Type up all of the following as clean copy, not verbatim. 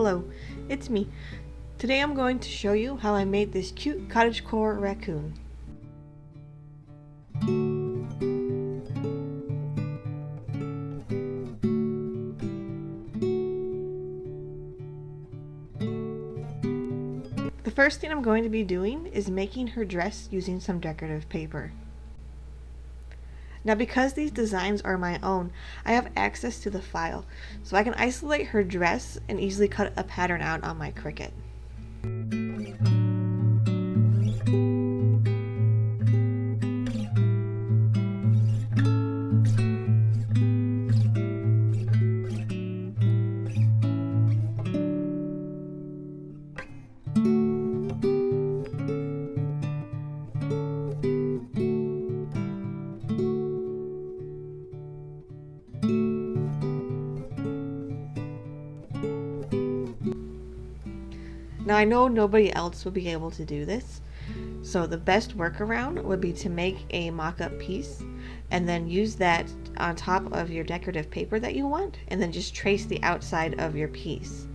Hello, it's me. Today I'm going to show you how I made this cute cottagecore raccoon. The first thing I'm going to be doing is making her dress using some decorative paper. Now because these designs are my own, I have access to the file, so I can isolate her dress and easily cut a pattern out on my Cricut. Now I know nobody else will be able to do this, so the best workaround would be to make a mock-up piece and then use that on top of your decorative paper that you want, and then just trace the outside of your piece.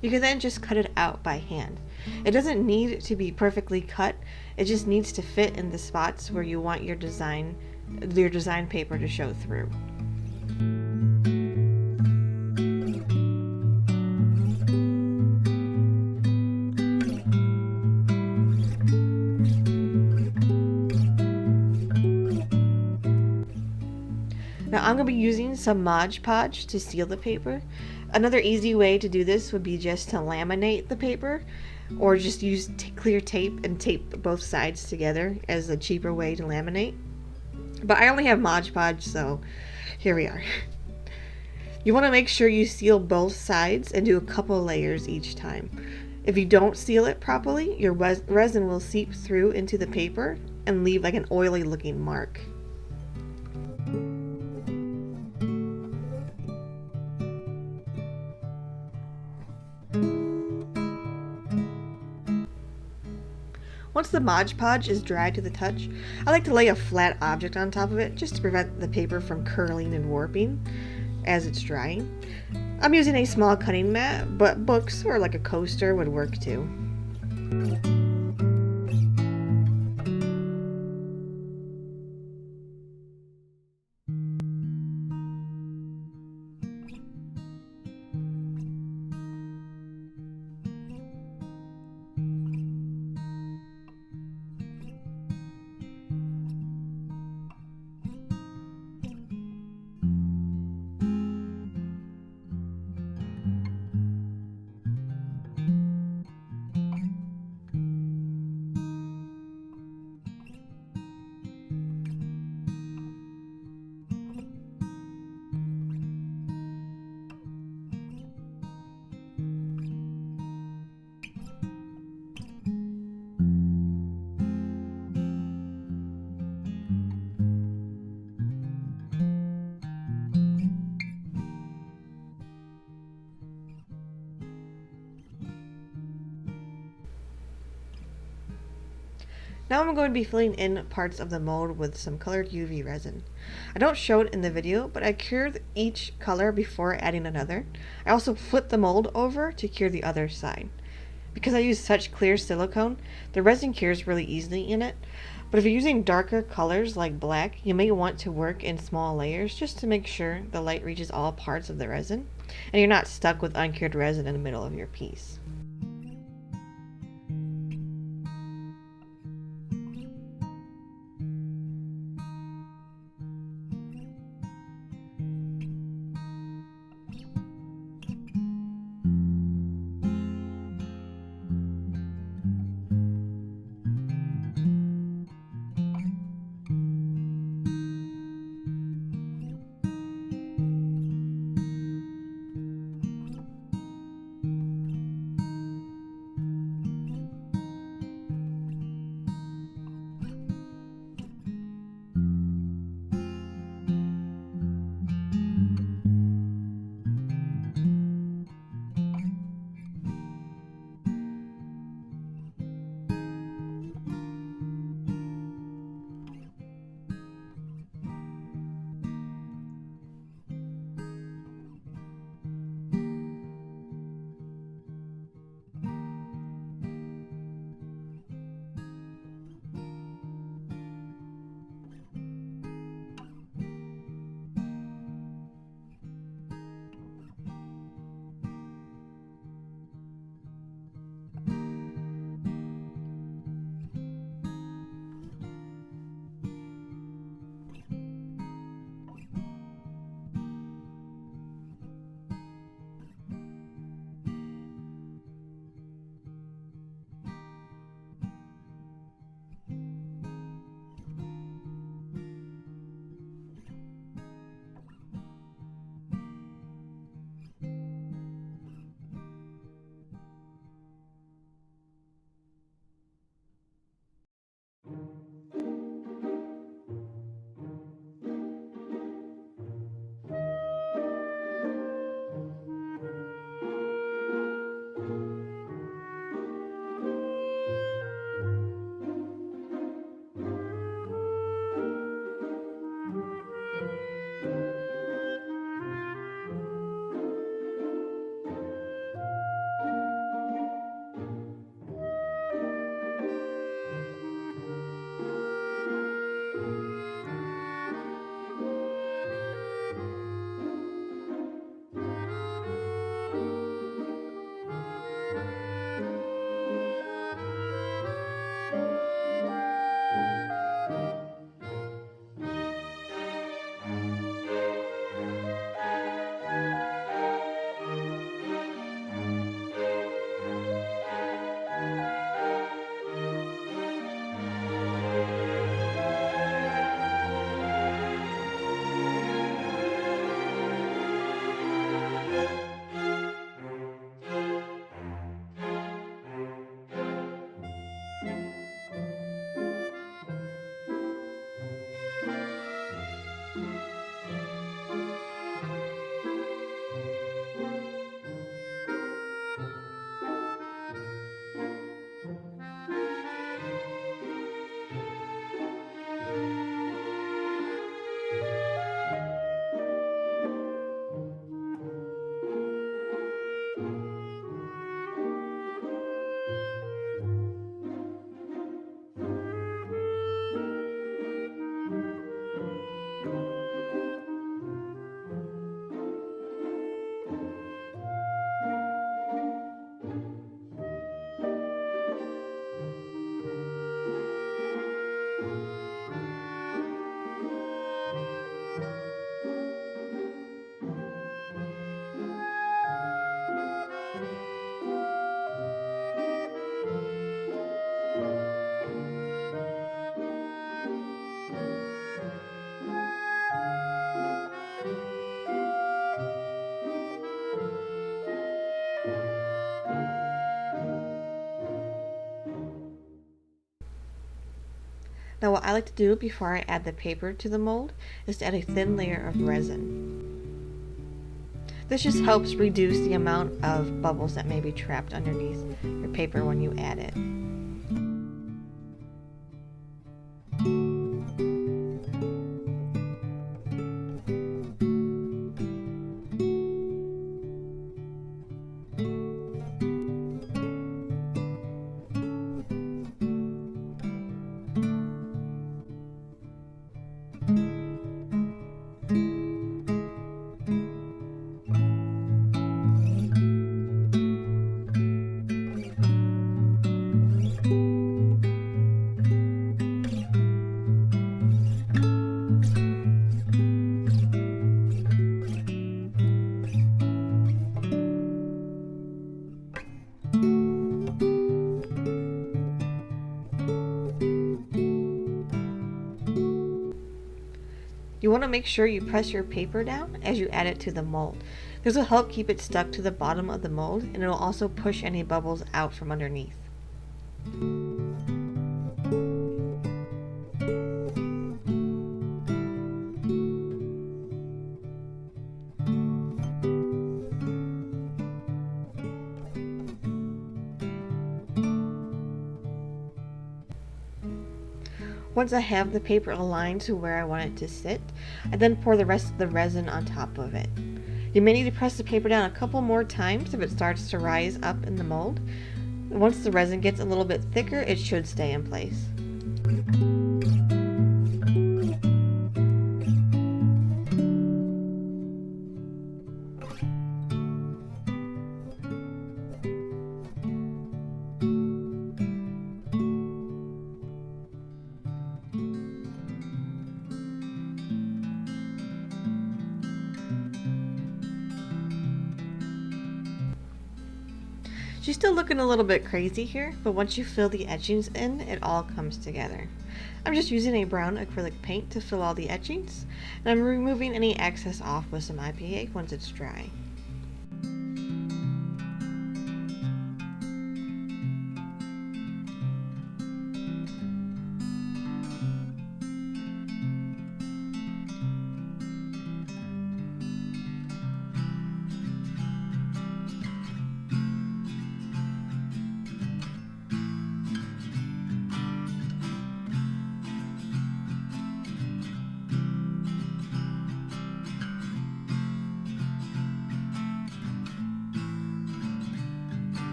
You can then just cut it out by hand. It doesn't need to be perfectly cut, it just needs to fit in the spots where you want your design paper to show through. Now I'm going to be using some Mod Podge to seal the paper. Another easy way to do this would be just to laminate the paper, or just use clear tape and tape both sides together as a cheaper way to laminate. But I only have Mod Podge, so here we are. You want to make sure you seal both sides and do a couple layers each time. If you don't seal it properly, your resin will seep through into the paper and leave like an oily looking mark. Once the Mod Podge is dry to the touch, I like to lay a flat object on top of it just to prevent the paper from curling and warping as it's drying. I'm using a small cutting mat, but books or like a coaster would work too. Now I'm going to be filling in parts of the mold with some colored UV resin. I don't show it in the video, but I cured each color before adding another. I also flip the mold over to cure the other side. Because I use such clear silicone, the resin cures really easily in it. But if you're using darker colors like black, you may want to work in small layers just to make sure the light reaches all parts of the resin, and you're not stuck with uncured resin in the middle of your piece. Now what I like to do before I add the paper to the mold is to add a thin layer of resin. This just helps reduce the amount of bubbles that may be trapped underneath your paper when you add it. You want to make sure you press your paper down as you add it to the mold. This will help keep it stuck to the bottom of the mold, and it will also push any bubbles out from underneath. Once I have the paper aligned to where I want it to sit, I then pour the rest of the resin on top of it. You may need to press the paper down a couple more times if it starts to rise up in the mold. Once the resin gets a little bit thicker, it should stay in place. She's still looking a little bit crazy here, but once you fill the etchings in, it all comes together. I'm just using a brown acrylic paint to fill all the etchings, and I'm removing any excess off with some IPA once it's dry.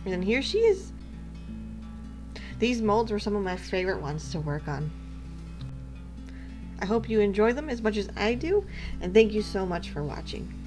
And here she is. These molds were some of my favorite ones to work on. I hope you enjoy them as much as I do, and thank you so much for watching.